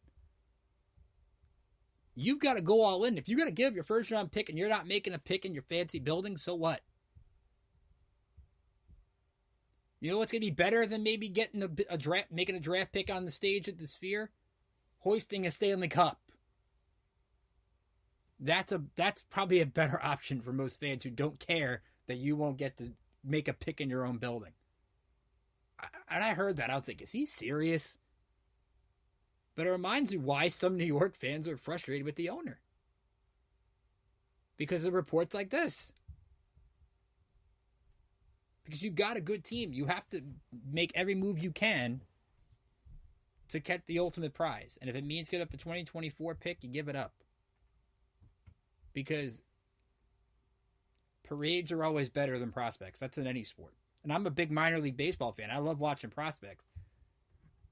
You've got to go all in. If you're going to give up your first-round pick and you're not making a pick in your fancy building, so what? You know what's going to be better than maybe getting making a draft pick on the stage at the Sphere? Hoisting a Stanley Cup. That's probably a better option for most fans who don't care that you won't get to make a pick in your own building. And I heard that. I was like, is he serious? But it reminds me why some New York fans are frustrated with the owner. Because of reports like this. Because you've got a good team. You have to make every move you can to get the ultimate prize. And if it means get up a 2024 pick, you give it up. Because parades are always better than prospects. That's in any sport. And I'm a big minor league baseball fan. I love watching prospects.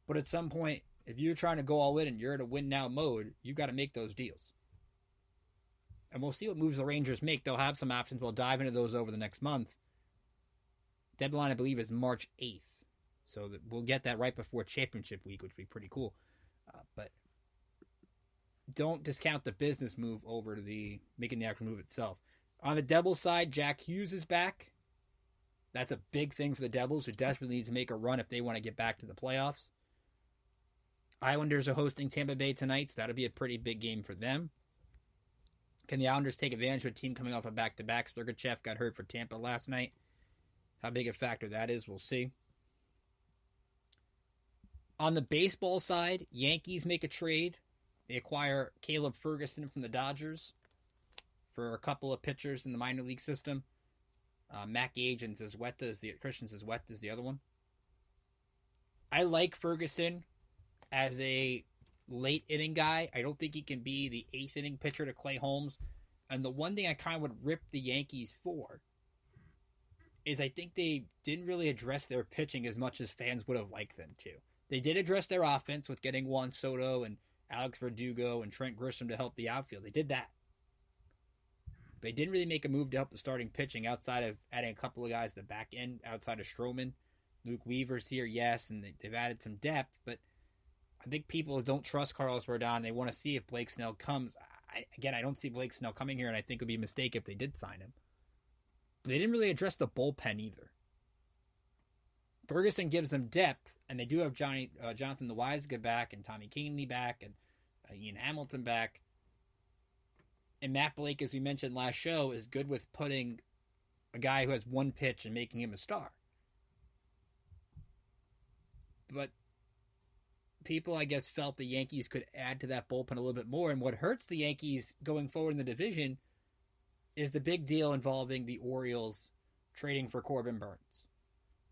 But at some point, if you're trying to go all in and you're in a win now mode, you've got to make those deals. And we'll see what moves the Rangers make. They'll have some options. We'll dive into those over the next month. Deadline, I believe, is March 8th. So we'll get that right before championship week, which would be pretty cool. But don't discount the business move over to the making the actual move itself. On the Devils side, Jack Hughes is back. That's a big thing for the Devils, who desperately need to make a run if they want to get back to the playoffs. Islanders are hosting Tampa Bay tonight, so that'll be a pretty big game for them. Can the Islanders take advantage of a team coming off a back-to-back? Sergachev got hurt for Tampa last night. How big a factor that is, we'll see. On the baseball side, Yankees make a trade. They acquire Caleb Ferguson from the Dodgers for a couple of pitchers in the minor league system. Matt Gage and Christian Zezweta is the other one. I like Ferguson as a late inning guy. I don't think he can be the 8th inning pitcher to Clay Holmes. And the one thing I kind of would rip the Yankees for is I think they didn't really address their pitching as much as fans would have liked them to. They did address their offense with getting Juan Soto and Alex Verdugo and Trent Grisham to help the outfield. They did that. They didn't really make a move to help the starting pitching outside of adding a couple of guys at the back end outside of Stroman. Luke Weaver's here, yes, and they've added some depth, but I think people don't trust Carlos Rodon. They want to see if Blake Snell comes. I don't see Blake Snell coming here, and I think it would be a mistake if they did sign him. But they didn't really address the bullpen either. Ferguson gives them depth, and they do have Jonathan Loáisiga back, and Tommy Kahnle back, and Ian Hamilton back. And Matt Blake, as we mentioned last show, is good with putting a guy who has one pitch and making him a star. But people, I guess, felt the Yankees could add to that bullpen a little bit more. And what hurts the Yankees going forward in the division is the big deal involving the Orioles trading for Corbin Burnes.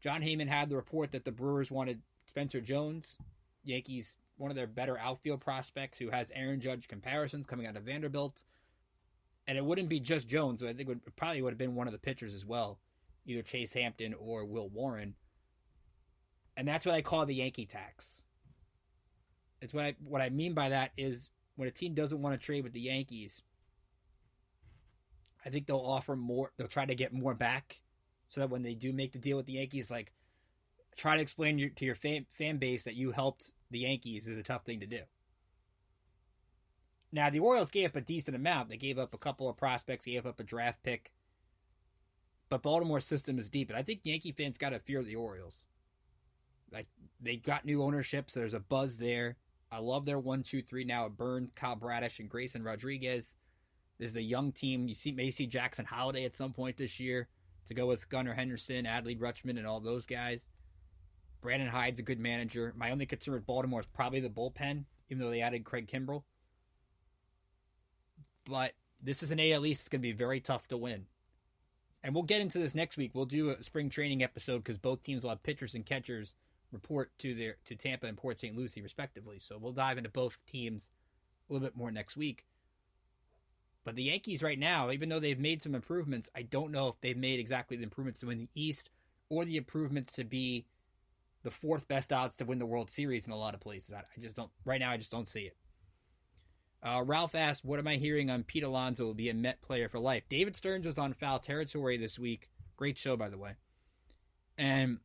John Heyman had the report that the Brewers wanted Spencer Jones, Yankees, one of their better outfield prospects, who has Aaron Judge comparisons coming out of Vanderbilt. And it wouldn't be just Jones, so I think it probably would have been one of the pitchers as well, either Chase Hampton or Will Warren. And that's what I call the Yankee tax. It's what I mean by that is when a team doesn't want to trade with the Yankees, I think they'll offer more. They'll try to get more back, so that when they do make the deal with the Yankees, like, try to explain to your fan base that you helped the Yankees is a tough thing to do. Now, the Orioles gave up a decent amount. They gave up a couple of prospects, gave up a draft pick. But Baltimore's system is deep, and I think Yankee fans got to fear the Orioles. Like, they got new ownership, so there's a buzz there. I love their 1-2-3 now of Burns, Kyle Bradish, and Grayson Rodriguez. This is a young team. You may see Jackson Holliday at some point this year to go with Gunnar Henderson, Adley Rutschman, and all those guys. Brandon Hyde's a good manager. My only concern with Baltimore is probably the bullpen, even though they added Craig Kimbrell. But this is an AL East that's going to be very tough to win. And we'll get into this next week. We'll do a spring training episode because both teams will have pitchers and catchers report to Tampa and Port St. Lucie, respectively. So we'll dive into both teams a little bit more next week. But the Yankees right now, even though they've made some improvements, I don't know if they've made exactly the improvements to win the East or the improvements to be the fourth best odds to win the World Series in a lot of places. I just don't. Right now, I just don't see it. Ralph asked, what am I hearing on Pete Alonso will be a Met player for life? David Stearns was on Foul Territory this week. Great show, by the way. And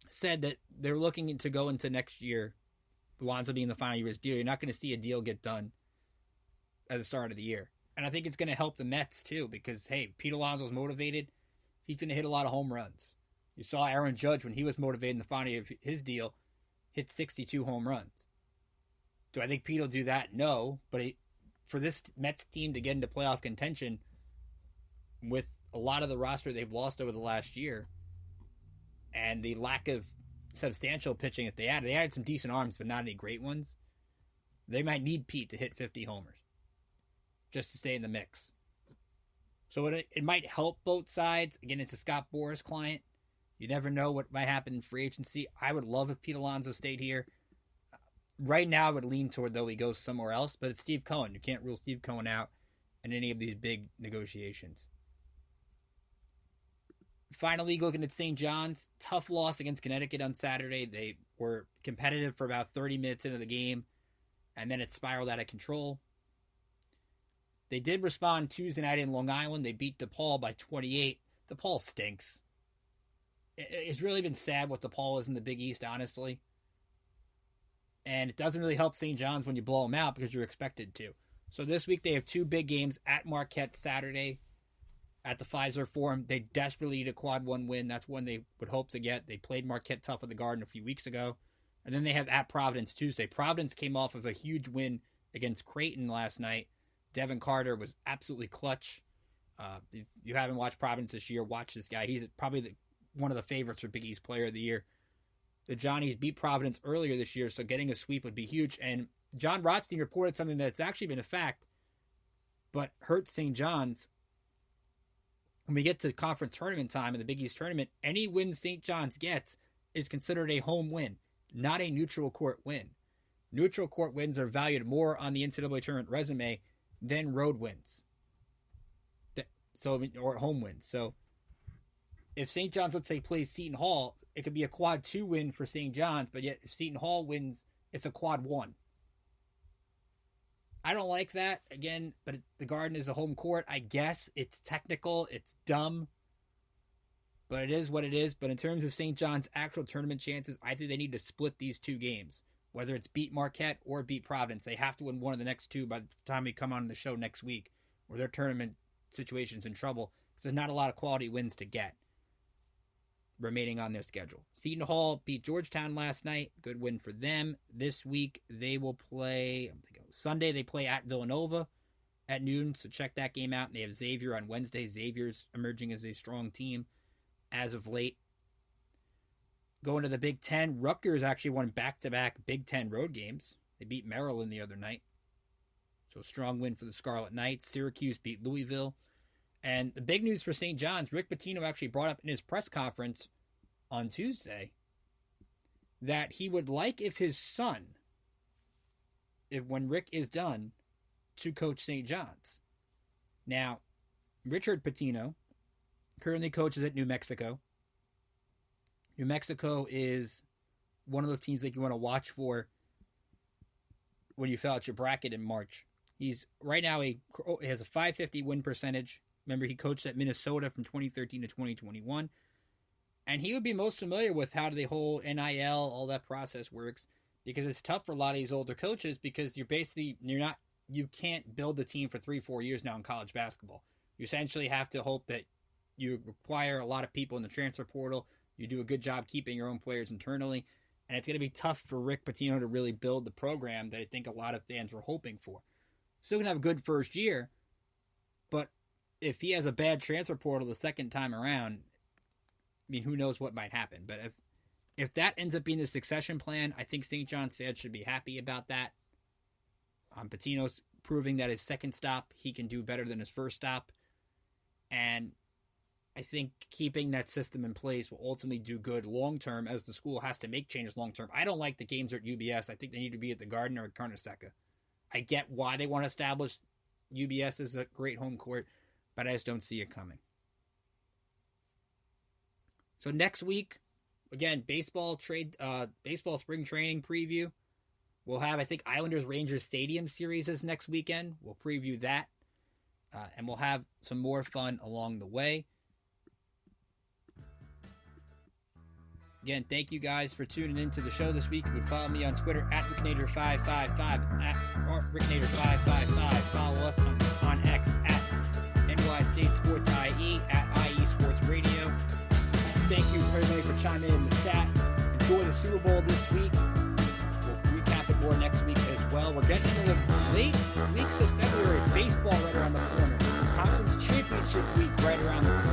said that they're looking to go into next year, Alonso being the final year of his deal. You're not going to see a deal get done at the start of the year. And I think it's going to help the Mets, too, because, hey, Pete Alonso's motivated. He's going to hit a lot of home runs. You saw Aaron Judge, when he was motivated in the final year of his deal, hit 62 home runs. Do I think Pete will do that? No. But for this Mets team to get into playoff contention with a lot of the roster they've lost over the last year and the lack of substantial pitching that they added some decent arms, but not any great ones. They might need Pete to hit 50 homers just to stay in the mix. So it might help both sides. Again, it's a Scott Boras client. You never know what might happen in free agency. I would love if Pete Alonso stayed here. Right now, I would lean toward, though, he goes somewhere else, but it's Steve Cohen. You can't rule Steve Cohen out in any of these big negotiations. Finally, looking at St. John's, tough loss against Connecticut on Saturday. They were competitive for about 30 minutes into the game, and then it spiraled out of control. They did respond Tuesday night in Long Island. They beat DePaul by 28. DePaul stinks. It's really been sad what DePaul is in the Big East, honestly. And it doesn't really help St. John's when you blow them out because you're expected to. So this week they have two big games at Marquette Saturday at the Fiserv Forum. They desperately need a quad one win. That's one they would hope to get. They played Marquette tough at the Garden a few weeks ago. And then they have at Providence Tuesday. Providence came off of a huge win against Creighton last night. Devin Carter was absolutely clutch. If you haven't watched Providence this year, watch this guy. He's probably one of the favorites for Big East Player of the Year. The Johnnies beat Providence earlier this year, so getting a sweep would be huge. And John Rothstein reported something that's actually been a fact, but hurt St. John's. When we get to conference tournament time in the Big East tournament, any win St. John's gets is considered a home win, not a neutral court win. Neutral court wins are valued more on the NCAA tournament resume than road wins. Or home wins. So if St. John's, let's say, plays Seton Hall, it could be a quad 2 win for St. John's, but yet if Seton Hall wins, it's a quad 1. I don't like that, again, but the Garden is a home court. I guess it's technical, it's dumb, but it is what it is. But in terms of St. John's actual tournament chances, I think they need to split these two games, whether it's beat Marquette or beat Providence. They have to win one of the next two by the time we come on the show next week, or their tournament situation's in trouble, because there's not a lot of quality wins to get remaining on their schedule. Seton Hall beat Georgetown last night. Good win for them. This week they will play, Sunday they play at Villanova at noon, so check that game out. And they have Xavier on Wednesday. Xavier's emerging as a strong team as of late. Going to the Big Ten, Rutgers actually won back-to-back Big Ten road games. They beat Maryland the other night. So a strong win for the Scarlet Knights. Syracuse beat Louisville. And the big news for St. John's, Rick Pitino actually brought up in his press conference on Tuesday that he would like if his son, when Rick is done, to coach St. John's. Now, Richard Pitino currently coaches at New Mexico. New Mexico is one of those teams that you want to watch for when you fill out your bracket in March. He's right now he has a .550 win percentage. Remember, he coached at Minnesota from 2013 to 2021. And he would be most familiar with how the whole NIL, all that process works, because it's tough for a lot of these older coaches because you can't build a team for 3-4 years now in college basketball. You essentially have to hope that you require a lot of people in the transfer portal. You do a good job keeping your own players internally. And it's going to be tough for Rick Pitino to really build the program that I think a lot of fans were hoping for. Still going to have a good first year, but if he has a bad transfer portal the second time around, I mean, who knows what might happen. But if that ends up being the succession plan, I think St. John's fans should be happy about that. Pitino's proving that his second stop, he can do better than his first stop. And I think keeping that system in place will ultimately do good long-term, as the school has to make changes long-term. I don't like the games at UBS. I think they need to be at the Garden or at Carnesecca. I get why they want to establish UBS as a great home court, but I just don't see it coming. So next week, again, baseball spring training preview. We'll have, I think, Islanders-Rangers Stadium Series is next weekend. We'll preview that, and we'll have some more fun along the way. Again, thank you guys for tuning into the show this week. You can follow me on Twitter at Ricknader555, or Ricknader555. Follow us on X at NY State Sports IE, at IE Sports Radio. Thank you everybody for chiming in the chat. Enjoy the Super Bowl this week. We'll recap it more next week as well. We're getting into the late weeks of February. Baseball right around the corner. Conference Championship week right around the corner.